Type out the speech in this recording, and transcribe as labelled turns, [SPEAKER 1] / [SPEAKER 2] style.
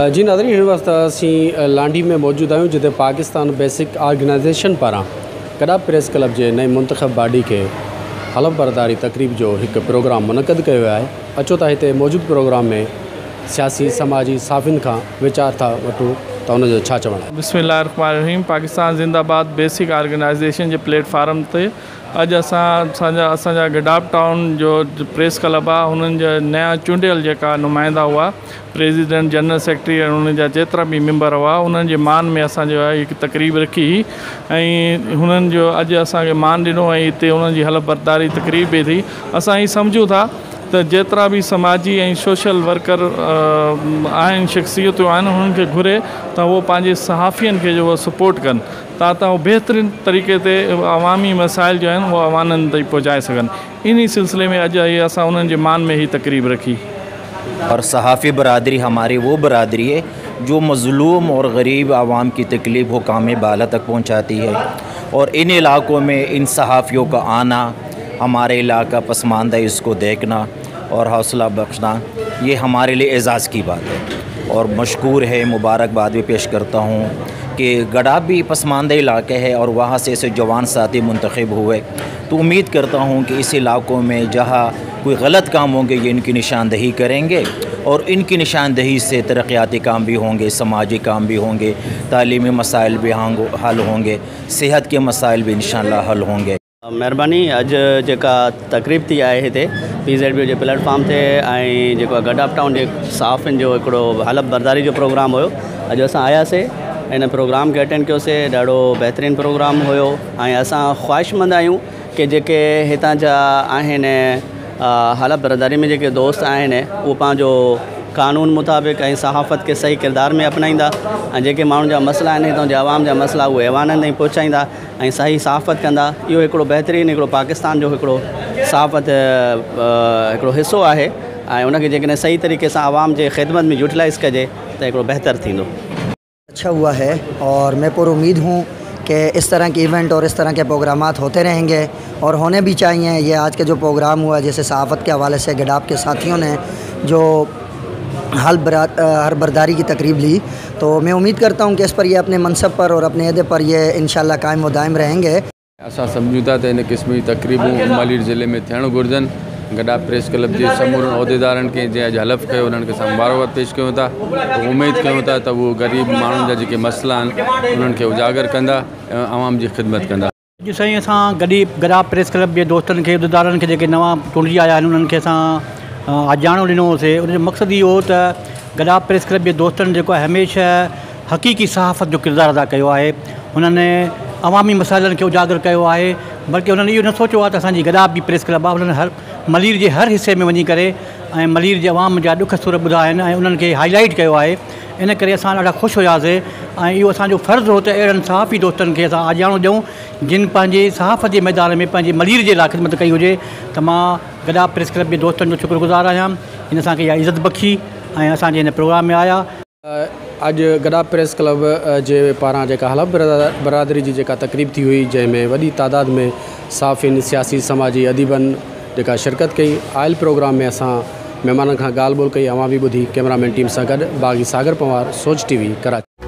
[SPEAKER 1] जी नाज़रीन, हिन वक्त असी लांडी में मौजूद आहियूं जिते पाकिस्तान बेसिक ऑर्गेनाइजेशन पारां गडा प्रेस क्लब के नई मुंतखब बॉडी के हलफ बरदारी तकरीब जो एक प्रोग्राम मुनक़द किया है। अचो त हिते मौजूद प्रोग्राम में सियासी समाजी साफ़िन का विचार था वठूं तो उनजो छा चवण आहे।
[SPEAKER 2] बिस्मिल्लाहिर्रहमानिर्रहीम। पाकिस्तान जिंदाबाद बेसिक ऑर्गेनाइजेशन के प्लेटफॉर्म ते अज असांजा गडाप टाउन जो प्रेस क्लब आहे उन्हनि जा नया चूंडियल जेका नुमाइंदा हुआ प्रेसिडेंट जनरल सेक्रेटरी उन्हनि जा जेतिरा भी मेंबर हुआ उन्हनि जे मान में असां जो आहे हिकु तकरीब रखी ऐं हुननि जो अॼु असांखे मान ॾिनो ऐं हिते उन्हनि जी हलफ बरदारी तकरीब बि थी। असां हीअ सम्झूं था त जेतिरा भी समाजी ऐं सोशल वर्कर आहिनि शख़्सियतूं आहिनि उन्हनि खे घुरे त उहो पंहिंजे सहाफ़ियनि खे जो सपोर्ट कनि ताकि वो बेहतरीन तरीक़े से अवामी मसाइल जो हैं वो अवाननि ताईं पहुँचाए सकन। इन्हीं सिलसिले में अॼु ये असां उन्हनि जे मान में ही तकरीब रखी।
[SPEAKER 3] और सहाफ़ी बरादरी हमारी वो बरादरी है जो मज़लूम और गरीब आवाम की तकलीफ़ हुकाम बाला तक पहुँचाती है और इन इलाक़ों में इन सहाफ़ियों का आना, हमारे इलाका पसमानदा इसको देखना और हौसला बख्शना ये हमारे लिए एज़ाज़ की बात है और मशकूर है। मुबारकबाद भी पेश करता हूँ कि गडा भी पसमानदा इलाके है और वहाँ से ऐसे जवान साथी मुंतखब हुए तो उम्मीद करता हूँ कि इस इलाक़ों में जहाँ कोई गलत काम होंगे ये इनकी निशानदही करेंगे और इनकी निशानदही से तरक्याती काम भी होंगे, समाजी काम भी होंगे, तालीमी मसाइल भी हल होंगे, सेहत के मसाइल भी इंशाअल्लाह हल होंगे।
[SPEAKER 4] मेहरबानी। अज जेका तकरीब थी आहे हिते PZB जे प्लेटफॉर्म ते ऐं जेको गडाप टाउन जे साफ़िन जो हिकिड़ो हलफ बरदारी जो प्रोग्राम हुयो। अॼु असां आयासीं इन प्रोग्राम के अटेंड कयोसीं। ॾाढो बहितरीन प्रोग्राम हुयो ऐं असां ख़्वाहिशमंद आहियूं कि जेके हितां जा आहिनि हलफ बरदारी में जेके दोस्त आहिनि उहो पंहिंजो कानून मुताबिक़ ऐं सहाफ़त के सही किरदार में अपनाईंदा ऐं जेके माण्हुनि जा मसला आहिनि हितां जा आवाम जा मसला उहे अवाननि ताईं पहुचाईंदा ऐं सही सहाफ़त कंदा। इहो हिकिड़ो बहितरीन हिकिड़ो पाकिस्तान जो हिकिड़ो सहाफ़त हिकिड़ो हिस्सो आहे ऐं उनखे जेकॾहिं सही तरीक़े सां आवाम जे ख़िदमत में यूटिलाइज़ कजे त हिकिड़ो बहितर थींदो।
[SPEAKER 5] अच्छा हुआ है और मैं पूरी उम्मीद हूँ कि इस तरह के इवेंट और इस तरह के प्रोग्रामात होते रहेंगे और होने भी चाहिए। ये आज के जो प्रोग्राम हुआ जैसे सहाफ़त के हवाले से गडाप के साथियों ने जो हर बरदारी की तकरीब ली तो मैं उम्मीद करता हूँ कि इस पर ये अपने मनसब पर और अपने अहदे पर ये इंशाअल्लाह कायम व दायम रहेंगे।
[SPEAKER 6] असां सम्झूं था त इन क़िस्म जी तकरीबूं मालीर ज़िले में थियणु घुरिजनि। गडा प्रेस क्लब जे समूरनि उहिदेदारनि खे जंहिं अॼु हलफ़ कयो उन्हनि खे असां मुबारकबाद पेश कयूं था। उमेद कयूं था त उहो ग़रीब माण्हुनि जा जेके मसइला आहिनि उन्हनि खे उजागर कंदा ऐं आवाम जी ख़िदमत कंदा।
[SPEAKER 7] अॼु साईं असां गडा प्रेस क्लब जे दोस्तनि खे उहिदेदारनि खे जेके नवां चूंडिजी आया आहिनि उन्हनि खे असां अॼाणो ॾिनो होसीं। उनजो मक़सदु इहो हो त गडा प्रेस क्लब जे दोस्तनि जेको हमेशह हक़ीक़ी सहाफ़त जो किरदारु अदा कयो आहे। हुननि अवामी मसाइलनि खे उजागर कयो आहे बल्कि उन्हनि इहो न सोचियो आहे त असांजी गडा बि प्रेस क्लब आहे। हुननि मलीर जे हर हिस्से में वञी करे ऐं मलीर जे अवाम जा ॾुख सुर ॿुधा आहिनि ऐं उन्हनि खे हाईलाइट कयो आहे। इन करे असां ॾाढा ख़ुशि हुयासीं ऐं इहो असांजो फ़र्ज़ु हो त अहिड़नि सहाफ़ी दोस्तनि खे असां आॼाणो ॾियूं जिन पंहिंजे सहाफ़त जे मैदान में पंहिंजे मलीर जे लाइ ख़िदमत कई हुजे। त मां गडा प्रेस क्लब जे दोस्तनि जो शुक्रगुज़ार आहियां। हिन असांखे इहा इज़त बख़्शी ऐं असांजे हिन प्रोग्राम में आया।
[SPEAKER 1] अॼु गडा प्रेस क्लब जे पारां जेका हलफ बरादरी जी जेका तकरीब थी हुई जंहिंमें वॾी तादाद में साफ़िन सियासी समाजी अदीबनि जेका शिरकत कई। आयल प्रोग्राम में असां महिमाननि खां ॻाल्हि ॿोल कई, अवां बि ॿुधी। कैमरामैन टीम सां गॾु बाग़ी सागर पवार, सोच TV, कराची।